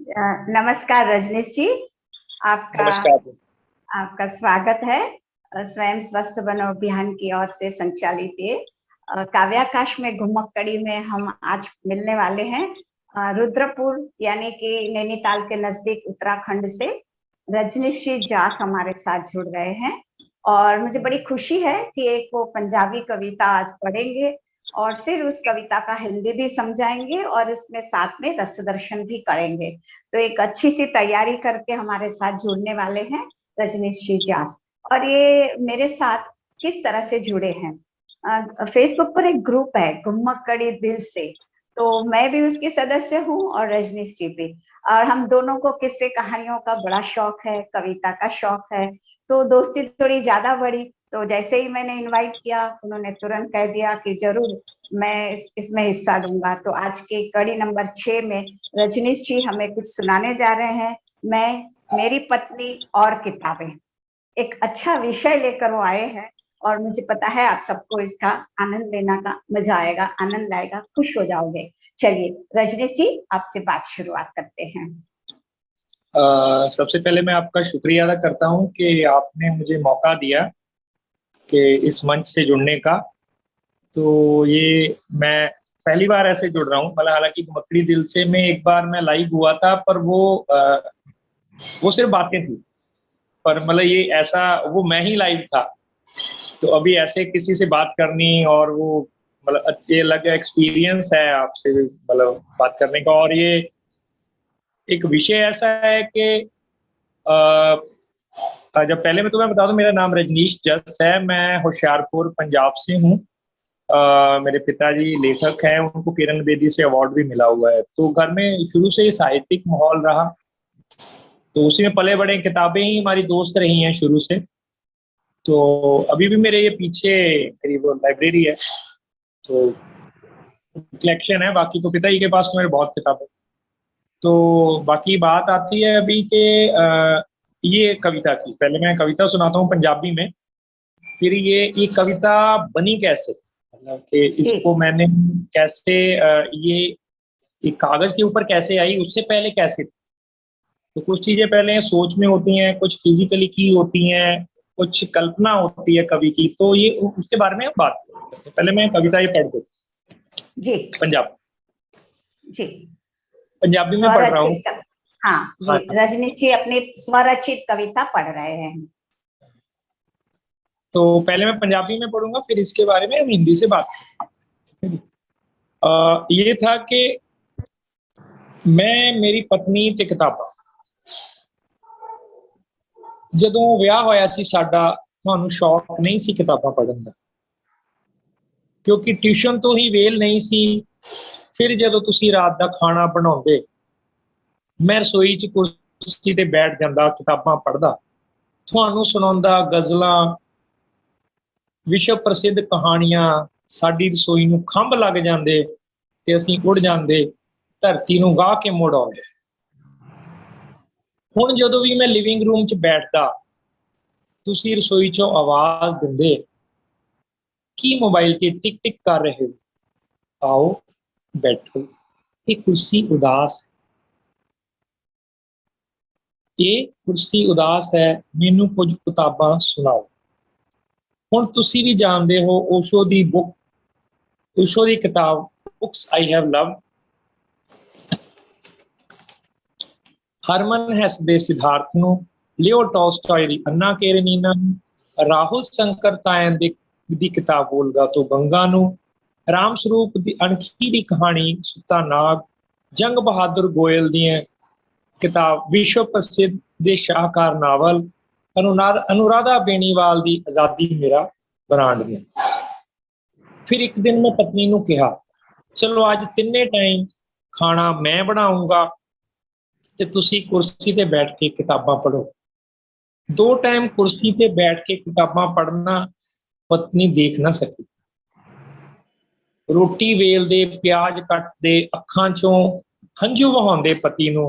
नमस्कार रजनीश जी। आपका नमस्कार। आपका स्वागत है स्वयं स्वस्थ बनो अभियान की ओर से संचालित ये काव्याकाश में घुमक्कड़ी में हम आज मिलने वाले हैं रुद्रपुर यानी कि नैनीताल के नजदीक उत्तराखंड से रजनीश जी जास हमारे साथ जुड़ गए हैं। और मुझे बड़ी खुशी है कि एक वो पंजाबी कविता आज पढ़ेंगे और फिर उस कविता का हिंदी भी समझाएंगे और उसमें साथ में रस दर्शन भी करेंगे। तो एक अच्छी सी तैयारी करके हमारे साथ जुड़ने वाले हैं रजनीश जी जास। और ये मेरे साथ किस तरह से जुड़े हैं, फेसबुक पर एक ग्रुप है घुम्मक्कड़ी दिल से, तो मैं भी उसकी सदस्य हूँ और रजनीश जी भी। और हम दोनों को किस्से कहानियों का बड़ा शौक है, कविता का शौक है, तो दोस्ती थोड़ी ज्यादा बढ़ी। तो जैसे ही मैंने इनवाइट किया उन्होंने तुरंत कह दिया कि जरूर मैं इसमें हिस्सा लूंगा। तो आज के कड़ी नंबर 6 में रजनीश जी हमें कुछ सुनाने जा रहे हैं। मैं, मेरी पत्नी और किताबें, एक अच्छा विषय लेकर वो आए हैं और मुझे पता है आप सबको इसका आनंद लेना का मजा आएगा, आनंद आएगा, खुश हो जाओगे। चलिए रजनीश जी आपसे बात शुरुआत करते हैं। सबसे पहले मैं आपका शुक्रिया अदा करता हूं कि आपने मुझे मौका दिया कि इस मंच से जुड़ने का। तो ये मैं पहली बार ऐसे जुड़ रहा हूँ। मतलब हालांकि घुमक्कड़ी दिल से में एक बार मैं लाइव हुआ था, पर वो सिर्फ बातें थी। पर मतलब ये ऐसा वो मैं ही लाइव था। तो अभी ऐसे किसी से बात करनी और वो मतलब ये अलग एक्सपीरियंस है आपसे मतलब बात करने का। और ये एक विषय ऐसा है कि जब पहले मैं तुम्हें बता दूं, मेरा नाम रजनीश जस है। मैं होशियारपुर पंजाब से हूँ। मेरे पिताजी लेखक हैं, उनको किरण बेदी से अवार्ड भी मिला हुआ है। तो घर में शुरू से साहित्यिक माहौल रहा, तो उसी में पले बड़े। किताबें ही हमारी दोस्त रही हैं शुरू से। तो अभी भी मेरे ये पीछे मेरी वो लाइब्रेरी है, तो कलेक्शन है। बाकी तो पिताजी के पास तो मेरे बहुत किताबें। तो बाकी बात आती है अभी के ये कविता की। पहले मैं कविता सुनाता हूँ पंजाबी में, फिर ये कविता बनी कैसे, मतलब कि इसको मैंने कैसे ये कागज के ऊपर कैसे आई, उससे पहले कैसे थी। तो कुछ चीजें पहले सोच में होती हैं, कुछ फिजिकली की होती हैं, कुछ कल्पना होती है कवि की। तो ये उसके बारे में हम बात करते हैं। पहले मैं कविता ये पढ़ देता जी पंजाब जी। पंजाबी में पढ़ रहा हूँ। स्वरचित, हाँ जी, रजनीश जी अपनी स्वरचित कविता पढ़ रहे हैं। तो पहले मैं पंजाबी में पढ़ूंगा, फिर इसके बारे में हम हिंदी से बात करेंगे। ये था कि मैं, मेरी पत्नी ते किताबां। ਜਦੋਂ ਵਿਆਹ ਹੋਇਆ ਸੀ ਸਾਡਾ, ਤੁਹਾਨੂੰ ਸ਼ੌਕ ਨਹੀਂ ਸੀ ਕਿਤਾਬਾਂ ਪੜ੍ਹਨ ਦਾ, ਕਿਉਂਕਿ ਟਿਊਸ਼ਨ ਤੋਂ ਹੀ ਵੇਲ ਨਹੀਂ ਸੀ। ਫਿਰ ਜਦੋਂ ਤੁਸੀਂ ਰਾਤ ਦਾ ਖਾਣਾ ਬਣਾਉਂਦੇ, ਮੈਂ ਰਸੋਈ 'ਚ ਕੁਰਸੀ ਤੇ ਬੈਠ ਜਾਂਦਾ, ਕਿਤਾਬਾਂ ਪੜ੍ਹਦਾ, ਤੁਹਾਨੂੰ ਸੁਣਾਉਂਦਾ ਗਜ਼ਲਾਂ, ਵਿਸ਼ਵ ਪ੍ਰਸਿੱਧ ਕਹਾਣੀਆਂ। ਸਾਡੀ ਰਸੋਈ ਨੂੰ ਖੰਭ ਲੱਗ ਜਾਂਦੇ ਤੇ ਅਸੀਂ ਉੱਡ ਜਾਂਦੇ, ਧਰਤੀ ਨੂੰ ਗਾਹ ਕੇ ਮੁੜ ਆਉਂਦੇ। ਹੁਣ ਜਦੋਂ ਵੀ ਮੈਂ ਲਿਵਿੰਗ ਰੂਮ 'ਚ ਬੈਠਦਾ, ਤੁਸੀਂ ਰਸੋਈ 'ਚੋਂ ਆਵਾਜ਼ ਦਿੰਦੇ ਕਿ ਮੋਬਾਈਲ ਤੇ ਟਿਕ ਟਿਕ ਕਰ ਰਹੇ ਹੋ, आओ बैठो, ये कुर्सी उदास है, ये कुर्सी उदास है, मैनू कुछ किताबां सुनाओ। हुण तुसी भी जानते हो ओशो दी बुक, ओशो दी किताब books I have love, Hermann Hesse दे सिद्धार्थ नू, लियो टॉल्स्टॉय दी अन्ना केरेनीना नू, राहुल शंकर तायन दी किताब वोल्गा तो गंगा नू, राम स्वरूप दी अणखी दी कहानी सुता नाग, जंग बहादुर गोयल दी किताब विश्व प्रसिद्ध दे शाहकार नावल, अनुराधा बेनीवाल दी आजादी मेरा ब्रांड ने। फिर एक दिन मैं पत्नी नू कहा, चलो अज तिन्ने टाइम खाना मैं बनाऊंगा ते तुसी कुर्सी ते बैठ के किताबां पढ़ो। 2 टाइम कुर्सी ते बैठ के किताबां पढ़ना पत्नी देख ना सकी। रोटी वेलदे, प्याज कटदे, अखां चों हंझू वहाउंदे पति नू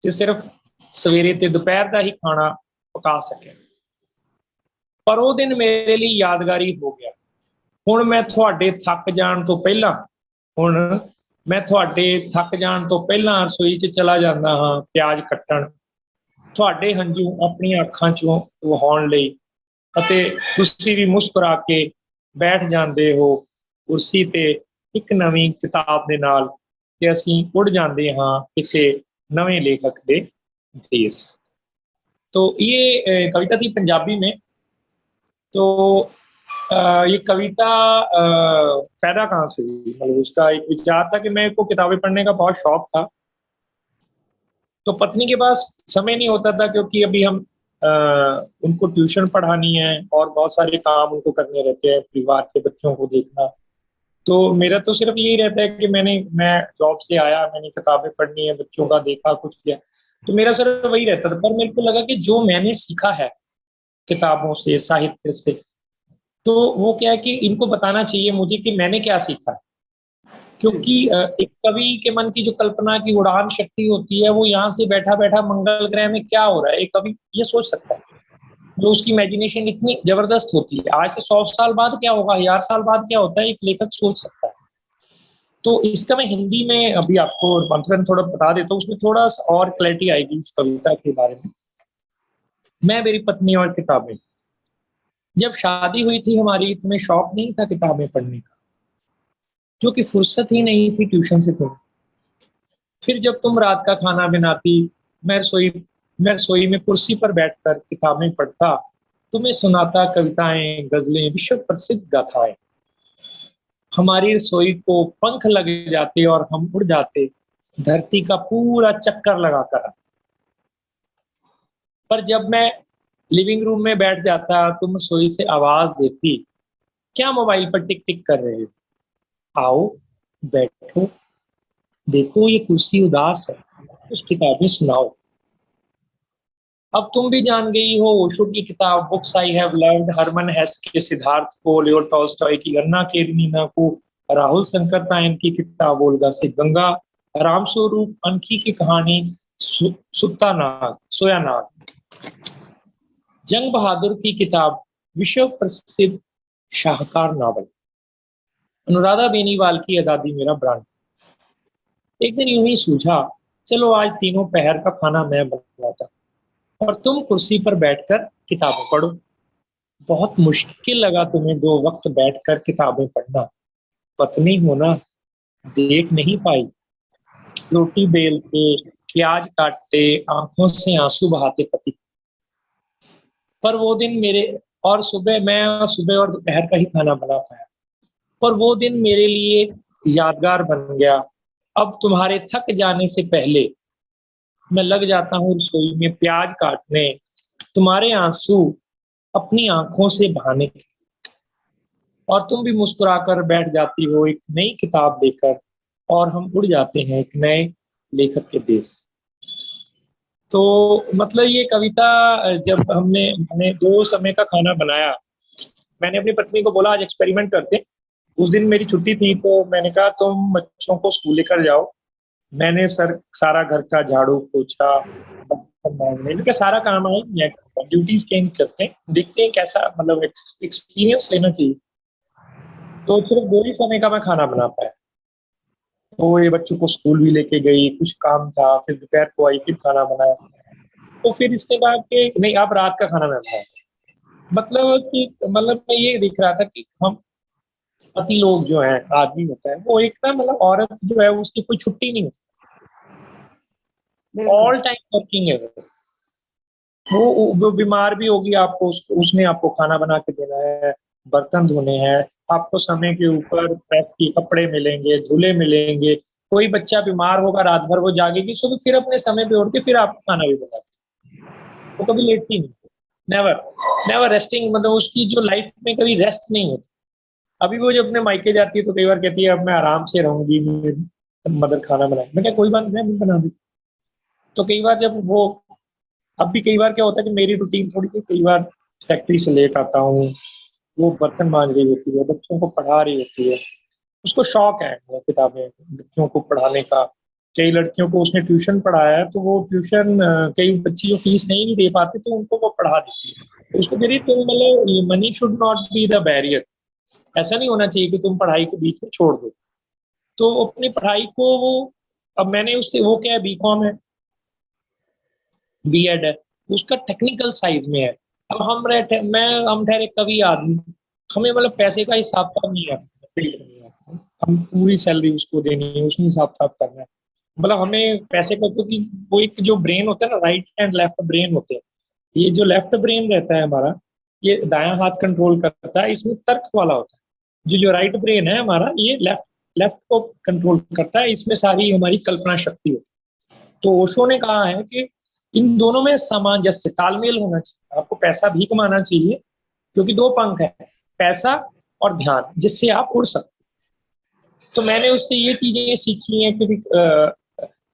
ते सिर्फ सवेरे ते दोपहर का ही खाना पका सके। पर वो दिन मेरे लिए यादगारी हो गया। हुण मैं तुहाडे थक जाण तो पहला हुण मैं थोड़े थक जान तो पहला रसोई च चला जाता हाँ प्याज कट्टण, थोड़े हंझू अपनी अखां चों वहाउण लई, अते तुसीं भी मुस्कुरा के बैठ जाते हो कुर्सी ते एक नवीं किताब दे नाल ते असीं उड़ जाते हाँ किसी नवे लेखक दे देश। तो ये कविता थी पंजाबी में। तो ये कविता पैदा कहाँ से हुई, मतलब उसका एक विचार था कि मेरे को किताबें पढ़ने का बहुत शौक था। तो पत्नी के पास समय नहीं होता था क्योंकि अभी हम उनको ट्यूशन पढ़ानी है और बहुत सारे काम उनको करने रहते हैं, परिवार के बच्चों को देखना। तो मेरा तो सिर्फ यही रहता है कि मैं जॉब से आया, मैंने किताबें पढ़नी है, बच्चों का देखा, कुछ किया, तो मेरा सिर्फ वही रहता था। पर मेरे को लगा कि जो मैंने सीखा है किताबों से, साहित्य से, तो वो क्या है कि इनको बताना चाहिए मुझे कि मैंने क्या सीखा है। क्योंकि एक कवि के मन की जो कल्पना की उड़ान शक्ति होती है, वो यहाँ से बैठा बैठा मंगल ग्रह में क्या हो रहा है, एक कवि ये सोच सकता है। जो उसकी इमेजिनेशन इतनी जबरदस्त होती है, आज से 100 साल बाद क्या होगा, 1000 साल बाद क्या होता है, एक लेखक सोच सकता है। तो इसका मैं हिंदी में अभी आपको मंथन थोड़ा बता देता हूँ, उसमें थोड़ा सा और क्लैरिटी आएगी इस कविता के बारे में। मैं, मेरी पत्नी और किताबें। जब शादी हुई थी हमारी, तुम्हें शौक नहीं था किताबें पढ़ने का, क्योंकि फुर्सत ही नहीं थी ट्यूशन से तुम्हें। फिर जब तुम रात का खाना बनाती, मैं रसोई मैं रसोई में कुर्सी पर बैठकर किताबें पढ़ता, तुम्हें सुनाता कविताएं, गजलें, विश्व प्रसिद्ध गाथाएं। हमारी रसोई को पंख लग जाते और हम उड़ जाते धरती का पूरा चक्कर लगाकर। पर जब मैं लिविंग रूम में बैठ जाता, तुम रसोई से आवाज देती, क्या मोबाइल पर टिक टिक कर रहे हो, आओ बैठो, देखो ये कुर्सी उदास है, कुछ किताबें सुनाओ। अब तुम भी जान गई हो ओशो की किताब books I have learned, Hermann Hesse के सिद्धार्थ को, लियो टॉल्स्टॉय की अन्ना केरेनिना को, राहुल शंकर तायन की किताब ओल्गा से गंगा, रामस्वरूप अनखी की कहानी सुत्ता नाग, सोया नाग, जंग बहादुर की किताब विश्व प्रसिद्ध शाहकार नावल, अनुराधा बेनीवाल की आजादी मेरा ब्रांड। एक दिन यूं ही सूझा, चलो आज तीनों पहर का खाना मैं बनाता और तुम कुर्सी पर बैठकर किताबें पढ़ो। बहुत मुश्किल लगा तुम्हें 2 वक्त बैठकर किताबें पढ़ना, पत्नी होना देख नहीं पाई, रोटी बेलते, प्याज काटते, आंखों से आंसू बहाते पति। पर वो दिन मेरे और सुबह मैं और सुबह और दोपहर का ही खाना बना पाया, पर वो दिन मेरे लिए यादगार बन गया। अब तुम्हारे थक जाने से पहले मैं लग जाता हूँ रसोई में प्याज काटने, तुम्हारे आंसू अपनी आंखों से बहाने, और तुम भी मुस्कुराकर बैठ जाती हो एक नई किताब लेकर, और हम उड़ जाते हैं एक नए लेखक के देश। तो मतलब ये कविता जब मैंने 2 समय का खाना बनाया, मैंने अपनी पत्नी को बोला आज एक्सपेरिमेंट करते हैं। उस दिन मेरी छुट्टी थी तो मैंने कहा तुम बच्चों को स्कूल लेकर जाओ, मैंने सारा घर का झाड़ू पोछा, मैंने कहा सारा काम है, ड्यूटीज चेंज करते हैं, देखते हैं कैसा, मतलब एक्सपीरियंस लेना चाहिए। तो सिर्फ 2 ही समय का मैं खाना बना पाया। तो ये बच्चों को स्कूल भी लेके गई, कुछ काम था, फिर दोपहर को आई, फिर खाना बनाया। तो फिर इसके बाद के नहीं, अब रात का खाना मैं बनाया। मतलब मैं ये दिख रहा था कि हम पति लोग जो है, आदमी होता है वो एक ना, मतलब औरत जो है उसकी कोई छुट्टी नहीं होती, ऑल टाइम वर्किंग है। वो बीमार भी होगी, आपको उसने आपको खाना बना के देना है, बर्तन धोने हैं, आपको समय के ऊपर प्रेस के कपड़े मिलेंगे, झूले मिलेंगे। कोई बच्चा बीमार होगा, रात भर वो जागेगी, सुबह फिर अपने समय पे उठ के फिर आपको खाना भी बनाए, वो कभी लेटती नहीं, नेवर नेवर रेस्टिंग, मतलब उसकी जो लाइफ में कभी रेस्ट नहीं होती। अभी वो जब अपने मायके जाती है तो कई बार कहती है अब मैं आराम से रहूंगी, मदर खाना बनाए, मैं क्या कोई बात नहीं, बना दी। तो कई बार जब वो, अब भी कई बार क्या होता है कि मेरी रूटीन थोड़ी सी, कई बार फैक्ट्री से लेट आता हूँ, वो बर्तन मांज रही होती है, बच्चों को पढ़ा रही होती है, उसको शौक है वो किताबें बच्चों को पढ़ाने का। कई लड़कियों को उसने ट्यूशन पढ़ाया है, तो वो ट्यूशन कई बच्ची जो फीस नहीं भी दे पाते तो उनको वो पढ़ा देती है। तो उसको कह रही तुम, मतलब money should not be the barrier, ऐसा नहीं होना चाहिए कि तुम पढ़ाई के बीच में छोड़ दो। तो अपनी पढ़ाई को वो, अब मैंने उससे, वो क्या है, बीकॉम है, बीएड है, उसका टेक्निकल साइड में है। अब हम ठहरे कवि आदमी, हमें मतलब पैसे का हिसाब किताब नहीं आता, हम पूरी सैलरी उसको देनी है, उसमें हिसाब किताब करना है। मतलब हमें पैसे का, क्योंकि वो एक जो ब्रेन होता है ना, राइट एंड लेफ्ट ब्रेन होते हैं, ये जो लेफ्ट ब्रेन रहता है हमारा, ये दायां हाथ कंट्रोल करता है, इसमें तर्क वाला होता है। जो जो राइट ब्रेन है हमारा, ये लेफ्ट लेफ्ट को कंट्रोल करता है, इसमें सारी हमारी कल्पना शक्ति होती है। तो ओशो ने कहा है कि इन दोनों में सामंजस्य, तालमेल होना चाहिए। आपको पैसा भी कमाना चाहिए, क्योंकि दो पंख है, पैसा और ध्यान, जिससे आप उड़ सकते। तो मैंने उससे ये चीजें सीखी हैं कि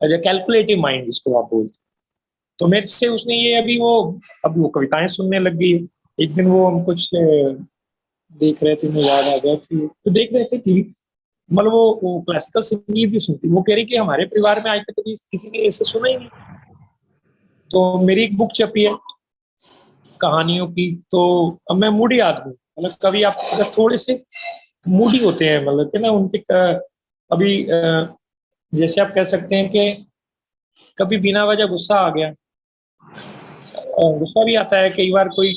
कैलकुलेटिव माइंड जिसको आप बोलते हैं। तो मेरे से उसने ये अभी वो, अब वो कविताएं सुनने लग गई। एक दिन वो हम कुछ देख रहे थे, मुझे याद आ गया कि तो देख रहे थे टीवी, मतलब वो क्लासिकल संगीत भी सुनती। वो कह रही कि हमारे परिवार में आज तक कभी किसी ने ऐसे सुना ही नहीं। तो मेरी एक बुक छपी है कहानियों की। तो अब मैं मूडी आदमी, मतलब कभी आप अगर थोड़े से मूडी होते हैं, मतलब कि ना उनके अभी जैसे आप कह सकते हैं कि कभी बिना वजह गुस्सा आ गया, गुस्सा भी आता है कई बार। कोई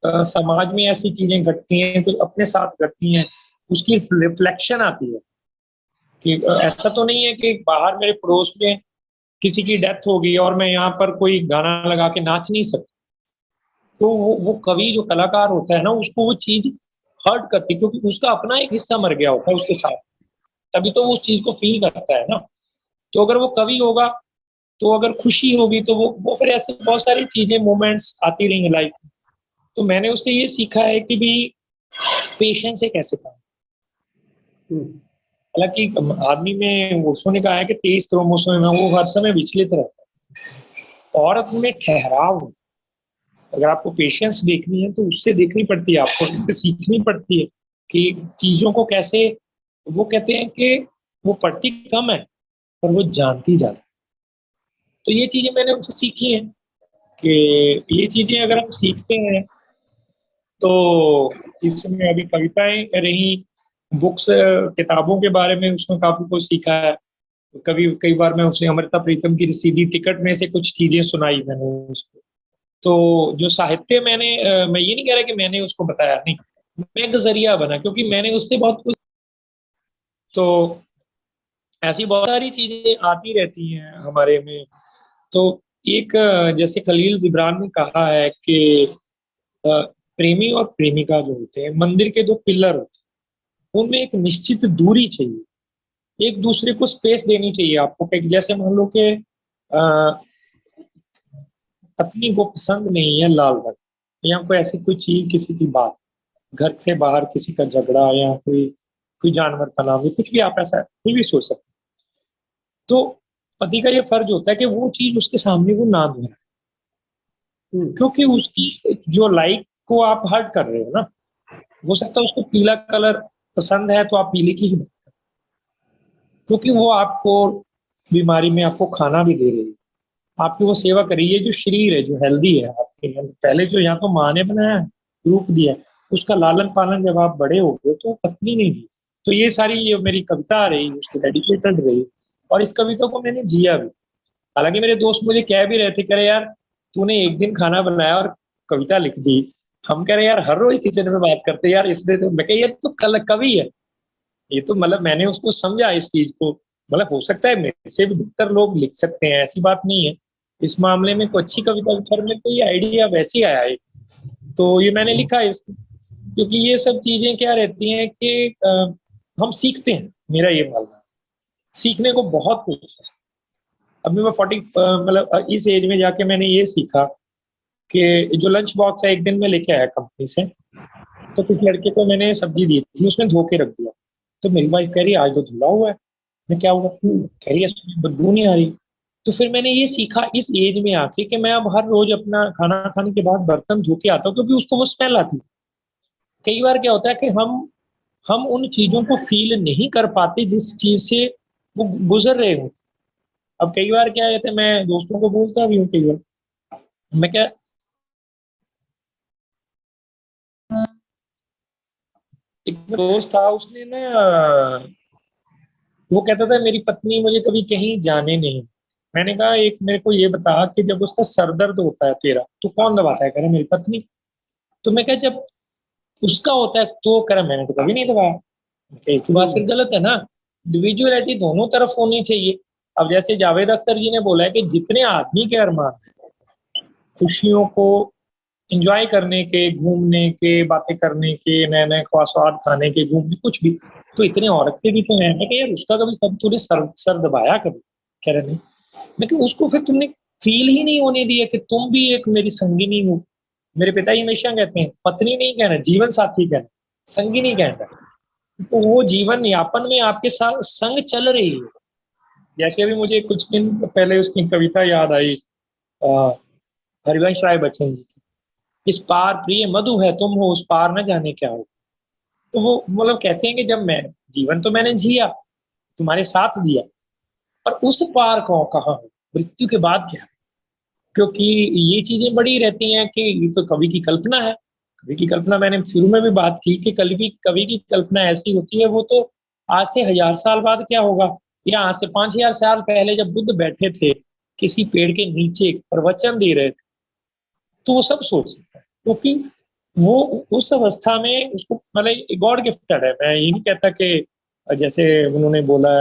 समाज में ऐसी चीजें घटती हैं, कुछ अपने साथ घटती हैं, उसकी रिफ्लेक्शन आती है कि ऐसा तो नहीं है कि बाहर मेरे पड़ोस में किसी की डेथ हो गई और मैं यहाँ पर कोई गाना लगा के नाच नहीं सकता। तो वो कवि जो कलाकार होता है ना, उसको वो चीज हर्ट करती है, क्योंकि उसका अपना एक हिस्सा मर गया होता है उसके साथ, तभी तो वो उस चीज को फील करता है ना। तो अगर वो कवि होगा, तो अगर खुशी होगी, तो वो फिर ऐसे बहुत सारी चीजें, मोमेंट्स आती रहेंगे लाइफ में। तो मैंने उससे ये सीखा है कि भी पेशेंस से कैसे काम। हालांकि आदमी में, उसने कहा है कि 23 क्रोमोसोम है, वो हर समय विचलित रहता है। औरत में ठहराव, अगर आपको पेशेंस देखनी है तो उससे देखनी पड़ती है, आपको उससे सीखनी पड़ती है कि चीजों को कैसे। वो कहते हैं कि वो पढ़ती कम है पर वो जानती ज्यादा। तो ये चीजें मैंने उनसे सीखी हैं कि ये चीजें अगर हम सीखते हैं तो इसमें अभी कविताएं रही, बुक्स, किताबों के बारे में उसमें काफी कुछ सीखा है। कभी कई बार मैं उसे अमृता प्रीतम की सीधी टिकट में से कुछ चीजें सुनाई मैंने उसको। तो जो साहित्य मैंने मैं ये नहीं कह रहा कि मैंने उसको बताया, नहीं, मैं एक जरिया बना, क्योंकि मैंने उससे बहुत कुछ। तो ऐसी बहुत सारी चीजें आती रहती हैं हमारे में। तो एक जैसे खलील जिब्रान ने कहा है कि प्रेमी और प्रेमिका जो होते हैं, मंदिर के दो पिलर होते हैं, उनमें एक निश्चित दूरी चाहिए, एक दूसरे को स्पेस देनी चाहिए आपको। जैसे मान लो कि पत्नी को पसंद नहीं है लाल रंग, या कोई ऐसी कोई चीज, किसी की बात, घर से बाहर किसी का झगड़ा, या कोई कोई जानवर का नाम, कुछ भी आप ऐसा कोई भी सोच सकते। तो पति का ये फर्ज होता है कि वो चीज उसके सामने वो ना दोहराए, क्योंकि उसकी जो लाइक को आप हर्ट कर रहे हो ना। हो सकता है उसको पीला कलर पसंद है, तो आप पीले की ही, क्योंकि वो आपको बीमारी में आपको खाना भी दे रही है, आपकी वो सेवा कर रही है। जो शरीर है जो हेल्दी है आपके, पहले जो यहाँ तो माँ ने बनाया है, रूप दिया है, उसका लालन पालन जब आप बड़े हो गए तो पत्नी ने दी। तो ये सारी ये मेरी कविता रही, उसको डेडिकेटेड रही, और इस कविता को मैंने जिया भी। हालांकि मेरे दोस्त मुझे कह भी रहे थे, कह रहे यार तूने एक दिन खाना बनाया और कविता लिख दी। हम कह रहे यार हर रोज किचन में बात करते यार, इसलिए तो मैं कह ये तो कल कवि है। ये तो मतलब मैंने उसको समझा इस चीज को, मतलब हो सकता है मेरे से भी बेहतर लोग लिख सकते हैं, ऐसी बात नहीं है। इस मामले में कोई अच्छी कविता पर में तो ये आइडिया वैसे ही आया है, तो ये मैंने लिखा है इसको। क्योंकि ये सब चीजें क्या रहती हैं कि हम सीखते हैं, मेरा ये मानना है, सीखने को बहुत कुछ है। अभी मैं 40 मतलब इस एज में जाके मैंने ये सीखा कि जो लंच बॉक्स है, एक दिन में लेके आया कंपनी से, तो कुछ लड़के को मैंने सब्जी दी थी, उसने धो के रख दिया। तो मेरी वाइफ कह रही आज तो धुला हुआ है। मैं क्या हुआ, कह रही है इसमें बदबू नहीं आ रही। तो फिर मैंने ये सीखा इस एज में आके कि मैं अब हर रोज अपना खाना खाने के बाद बर्तन धो के आता हूँ, क्योंकि उसको वो स्मेल आती है। कई बार क्या होता है कि हम उन चीजों को फील नहीं कर पाते जिस चीज से वो गुजर रहे हो। अब कई बार क्या कहते हैं, मैं दोस्तों को बोलता भी हूँ कई बार, मैं क्या, एक दोस्त था, उसने ना वो कहता था मेरी पत्नी मुझे कभी कहीं जाने नहीं। मैंने कहा एक मेरे को ये बता कि जब उसका सर दर्द होता है तेरा तो कौन दबाता है? कह रहा मेरी पत्नी। तो मैं कहा जब उसका होता है तो कह रहा मैंने तो कभी नहीं दबाया। मैं कहा, एक ही बात फिर गलत है ना। इंडिविजुअलिटी दोनों तरफ होनी चाहिए। अब जैसे जावेद अख्तर जी ने बोला है कि जितने आदमी के अरमान खुशियों को एंजॉय करने के, घूमने के, बातें करने के, नए नए स्वाद खाने के, घूमने कुछ भी, तो इतने औरतें भी तो हैं। मैं कहा यार उसका कभी सब तूने सर दबाया कभी? कह रहे नहीं। मैं कहा उसको फिर तुमने फील ही नहीं होने दिया कि तुम भी एक मेरी संगिनी हो। मेरे पिताजी हमेशा कहते हैं पत्नी नहीं कहना, जीवन साथी कहना, संगिनी कहना। तो वो जीवन यापन में आपके साथ संग चल रही है। जैसे अभी मुझे कुछ दिन पहले उसकी कविता याद आई, हरिवंश राय बच्चन जी की, इस पार प्रिय मधु है तुम हो, उस पार न जाने क्या हो। तो वो मतलब कहते हैं कि जब मैं जीवन तो मैंने जिया, तुम्हारे साथ दिया, पर उस पार को कहाँ हो, मृत्यु के बाद क्या? क्योंकि ये चीजें बड़ी रहती हैं कि ये तो कवि की कल्पना है। कवि की कल्पना मैंने शुरू में भी बात की कि कवि की कल्पना ऐसी होती है, वो तो आज से 1000 साल बाद क्या होगा, या आज से 5000 साल पहले जब बुद्ध बैठे थे किसी पेड़ के नीचे प्रवचन दे रहे थे, तो वो सब सोच सकता है। क्योंकि वो उस अवस्था में उसको मतलब गॉड गिफ्टेड है। मैं ये नहीं कहता कि जैसे उन्होंने बोला,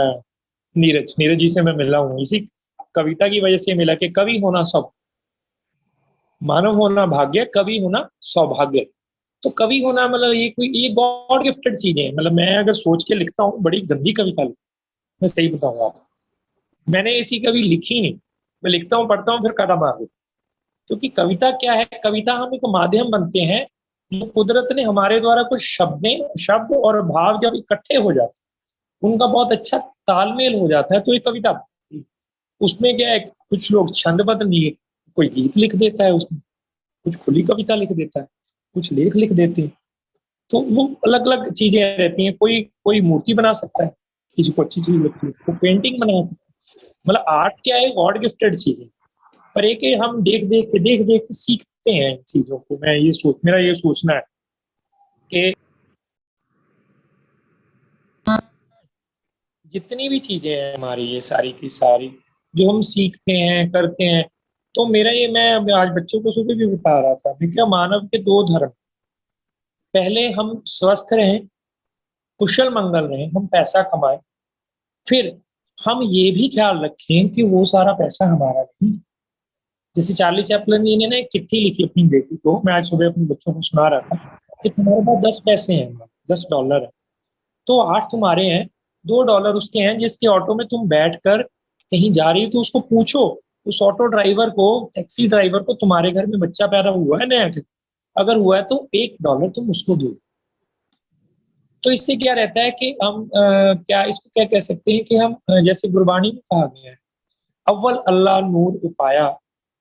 नीरज नीरज जी से मैं मिला हूँ इसी कविता की वजह से मिला कि कवि होना सब, मानव होना भाग्य, कवि होना सौभाग्य। तो कवि होना मतलब ये गॉड गिफ्टेड चीज है। मतलब मैं अगर सोच के लिखता हूँ बड़ी गंदी कविता लिखता हूँ, मैं सही बताऊंगा आपको। मैंने ऐसी कभी लिखी नहीं। मैं लिखता हूँ, पढ़ता हूँ, फिर काटा मार देता हूँ। क्योंकि कविता क्या है? कविता हम एक माध्यम बनते हैं जो कुदरत ने हमारे द्वारा कुछ शब्द और भाव जब इकट्ठे हो जाते हैं, उनका बहुत अच्छा तालमेल हो जाता है, तो ये कविता बनती है। उसमें क्या है, कुछ लोग छंदबद्ध नहीं, कोई गीत लिख देता है उसमें, कुछ खुली कविता लिख देता है, कुछ लेख लिख देते हैं। तो वो अलग अलग चीजें रहती हैं। कोई कोई मूर्ति बना सकता है, किसी को अच्छी चीज लगती है तो पेंटिंग बना सकता है। मतलब आर्ट क्या है? गॉड गिफ्टेड चीज है। पर एक है हम देख देख के सीखते हैं इन चीजों को। मेरा ये सोचना है कि जितनी भी चीजें हैं हमारी, ये सारी की सारी जो हम सीखते हैं करते हैं, तो मेरा ये, मैं अब आज बच्चों को सुबह भी बता रहा था, मैं क्या, मानव के दो धर्म, पहले हम स्वस्थ रहें, कुशल मंगल रहें, हम पैसा कमाएं, फिर हम ये भी ख्याल रखें कि वो सारा पैसा हमारा नहीं। जैसे चार्ली चैपलिन जी ने ना एक चिट्ठी लिखी अपनी बेटी को, मैं आज सुबह अपने बच्चों को सुना रहा था कि तुम्हारे पास 10 पैसे हैं, $10 है, तो 8 तुम्हारे हैं, $2 उसके हैं जिसके ऑटो में तुम बैठ कर कहीं जा रही हो, तो उसको पूछो, उस ऑटो ड्राइवर को, टैक्सी ड्राइवर को, तुम्हारे घर में बच्चा पैदा हुआ है नया? अगर हुआ है तो $1 तुम उसको दो। तो इससे क्या रहता है कि हम क्या इसको क्या कह सकते हैं कि हम जैसे गुरबानी में कहा गया है, अव्वल अल्लाह नूर उपाया,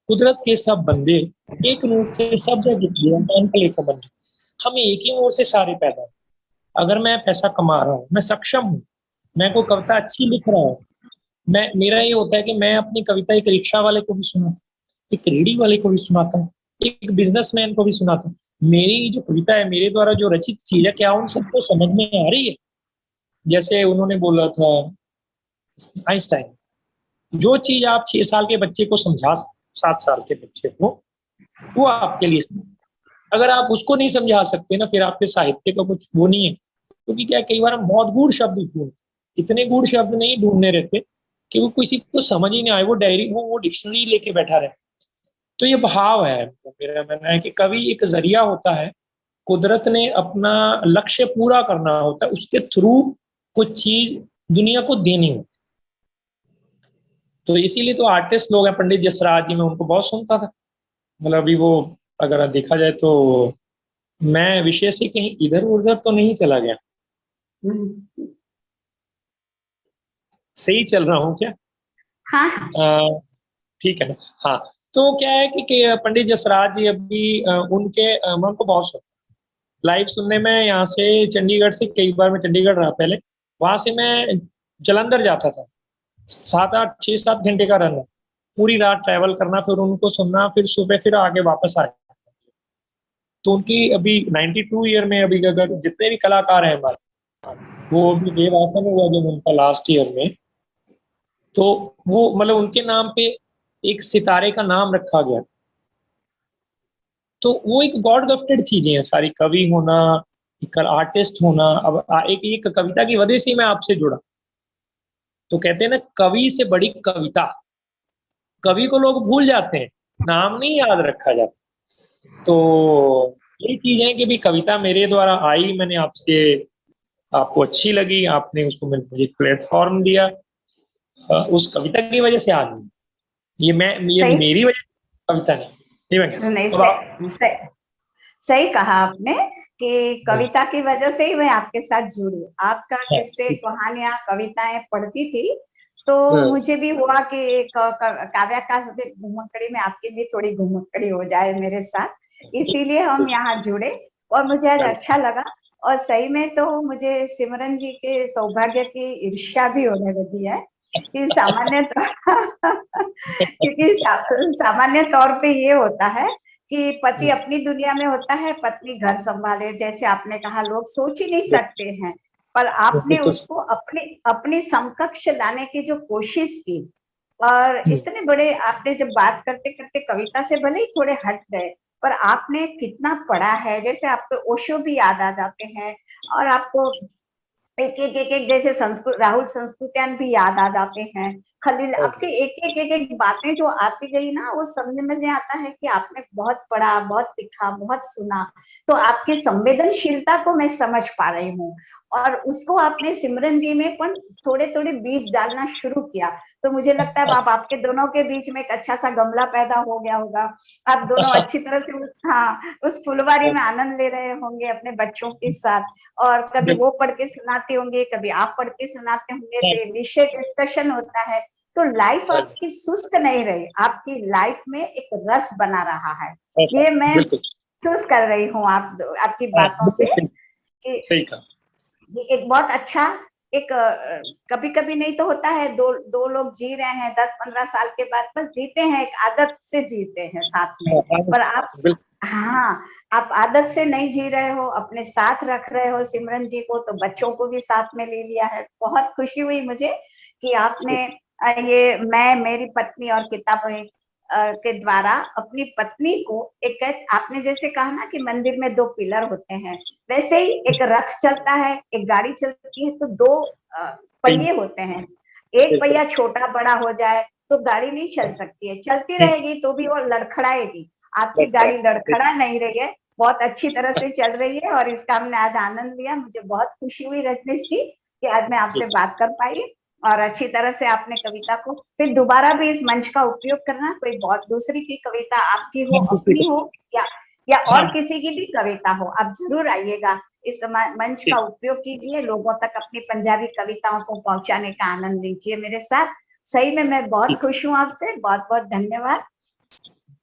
कुदरत के सब बंदे, एक नूर से सब जग किया, को बंदे। हम एक ही नूर से सारे पैदा हैं। अगर मैं पैसा कमा रहा हूँ, मैं सक्षम हूँ, मैं कोई कविता अच्छी लिख रहा हूँ, मैं, मेरा ये होता है कि मैं अपनी कविता एक रिक्शा वाले को भी सुनाता हूँ, एक रेडी वाले को भी सुनाता हूँ, एक बिजनेसमैन को भी सुनाता हूँ। मेरी जो कविता है, मेरे द्वारा जो रचित चीज है, क्या उन सबको समझ में आ रही है? जैसे उन्होंने बोला था आइंस्टाइन, जो चीज आप 6 साल के बच्चे को समझा, 7 साल के बच्चे को, वो आपके लिए समझ। अगर आप उसको नहीं समझा सकते ना, फिर आपके साहित्य का कुछ वो नहीं है। क्योंकि क्या, कई बार हम बहुत गूढ़ शब्द ढूंढते, इतने गूढ़ शब्द नहीं ढूंढने रहते कि वो किसी को समझ ही नहीं आए, वो डायरी वो डिक्शनरी लेके बैठा रहे। तो ये भाव है, मेरा मानना है कि कवि एक जरिया होता है। कुदरत ने अपना लक्ष्य पूरा करना होता है, उसके थ्रू कुछ चीज दुनिया को देनी होती है। तो इसीलिए तो आर्टिस्ट लोग हैं, पंडित जसराज जी, मैं उनको बहुत सुनता था। मतलब अभी वो, अगर देखा जाए तो मैं विषय से कहीं इधर उधर तो नहीं चला गया, सही चल रहा हूँ क्या? हाँ। ठीक है ना? हाँ। तो क्या है कि पंडित जसराज जी अभी मैं उनको बहुत सुनता, लाइव सुनने में। यहाँ से चंडीगढ़ से कई बार, मैं चंडीगढ़ रहा पहले, वहां से मैं जलंधर जाता था, 7 8 6 7 घंटे का रन है, पूरी रात ट्रैवल करना, फिर उनको सुनना, फिर सुबह फिर आगे वापस आए। तो उनकी अभी 92 ईयर में, अभी अगर जितने भी कलाकार हैं हमारे, वो अभी देवासन हुआ जब उनका लास्ट ईयर में, तो वो मतलब उनके नाम पे एक सितारे का नाम रखा गया। तो वो एक गॉड गिफ्टेड चीजें हैं सारी, कवि होना, एक आर्टिस्ट होना। अब एक कविता की वजह से मैं आपसे जुड़ा। तो कहते हैं ना, कवि से बड़ी कविता। कवि को लोग भूल जाते हैं, नाम नहीं याद रखा जाता। तो यही चीज है कि भी कविता मेरे द्वारा आई, मैंने आपसे, आपको अच्छी लगी, आपने उसको मुझे प्लेटफॉर्म दिया। उस कविता की वजह से आज हूं। ये सही मेरी वजह से कविता नहीं। ये मैं कह नहीं, सकता हूँ। अब आप सही कहा आपने कि कविता की वजह से ही मैं आपके साथ जुड़ी। आपका हाँ, किस्से, ठीक कहानियां, कविताएं पढ़ती थी तो है। मुझे भी हुआ कि काव्याकाश में घुमक्कड़ी में आपकी भी थोड़ी घुमक्कड़ी हो जाए मेरे साथ, इसीलिए हम यहाँ जुड़े और मुझे आज अच्छा लगा। और सही में तो मुझे सिमरन जी के सौभाग्य की ईर्ष्या भी होने लगी है कि सामान्य क्योंकि सामान्य तौर पे ये होता है कि पति अपनी दुनिया में होता है, पत्नी घर संभाले। जैसे आपने कहा, लोग सोच ही नहीं सकते हैं, पर आपने बिल्कुल। उसको अपनी अपनी समकक्ष लाने की जो कोशिश की। और इतने बड़े आपने जब बात करते करते कविता से भले ही थोड़े हट गए, पर आपने कितना पढ़ा है। जैसे आपको ओशो भी याद आ जाते हैं और आपको एक जैसे संस्कृत राहुल संस्कृत्यान भी याद आ जाते हैं। खलील, आपके एक बातें जो आती गई ना, वो समझ में से आता है कि आपने बहुत पढ़ा, बहुत लिखा, बहुत सुना। तो आपकी संवेदनशीलता को मैं समझ पा रही हूँ और उसको आपने सिमरन जी में पण थोड़े थोड़े बीज डालना शुरू किया। तो मुझे लगता है अब आपके दोनों के बीच में एक अच्छा सा गमला पैदा हो गया होगा। आप दोनों अच्छी तरह से उस फुलवारी में आनंद ले रहे होंगे अपने बच्चों के साथ। और कभी वो पढ़ के सुनाते होंगे, कभी आप पढ़ के सुनाते होंगे, तो विषय डिस्कशन होता है। तो लाइफ आपकी सुस्त नहीं रही, आपकी लाइफ में एक रस बना रहा है। ये मैं बिल्कुल। महसूस कर रही हूँ आपकी हाँ, बातों बिल्कुल से सही। कि सही कहा। ये एक बहुत अच्छा एक कभी कभी नहीं तो होता है, दो दो लोग जी रहे हैं 10-15 साल के बाद, बस जीते हैं, एक आदत से जीते हैं साथ में। हाँ, हाँ, पर आप, बिल्कुल। हाँ, आप आदत से नहीं जी रहे हो, अपने साथ रख रहे हो सिमरन जी को, तो बच्चों को भी साथ में ले लिया है। बहुत खुशी हुई मुझे कि आपने ये मैं, मेरी पत्नी और किताबें के द्वारा अपनी पत्नी को एक, आपने जैसे कहा ना कि मंदिर में दो पिलर होते हैं, वैसे ही एक रथ चलता है, एक गाड़ी चलती है, तो दो पहिए होते हैं। एक बिल्कुल। पहिया छोटा बड़ा हो जाए तो गाड़ी नहीं चल सकती है, चलती रहेगी तो भी वो लड़खड़ाएगी। आपकी गाड़ी लड़खड़ा नहीं रही है, बहुत अच्छी तरह से चल रही है और इसका हमने आज आनंद लिया। मुझे बहुत खुशी हुई रजनीश जी कि आज मैं आपसे बात कर पाई और अच्छी तरह से आपने कविता को फिर दोबारा भी इस मंच का उपयोग करना, कोई बहुत दूसरी की कविता आपकी हो, अपनी हो, या और हाँ, किसी की भी कविता हो, आप जरूर आइएगा। इस मंच का ठीक। उपयोग कीजिए, लोगों तक अपनी पंजाबी कविताओं को पहुंचाने का आनंद लीजिए मेरे साथ। सही में मैं बहुत ठीक। खुश हूँ आपसे, बहुत बहुत धन्यवाद।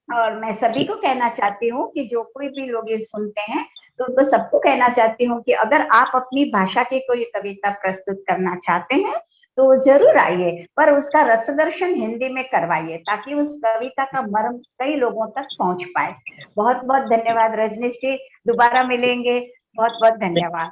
और मैं सभी ठीक। को कहना चाहती हूँ कि जो कोई भी लोग ये सुनते हैं, तो उनको सबको कहना चाहती हूँ कि अगर आप अपनी भाषा की कोई कविता प्रस्तुत करना चाहते हैं तो जरूर आइए, पर उसका रसदर्शन हिंदी में करवाइए ताकि उस कविता का मर्म कई लोगों तक पहुंच पाए। बहुत बहुत धन्यवाद रजनीश जी, दोबारा मिलेंगे। बहुत बहुत धन्यवाद।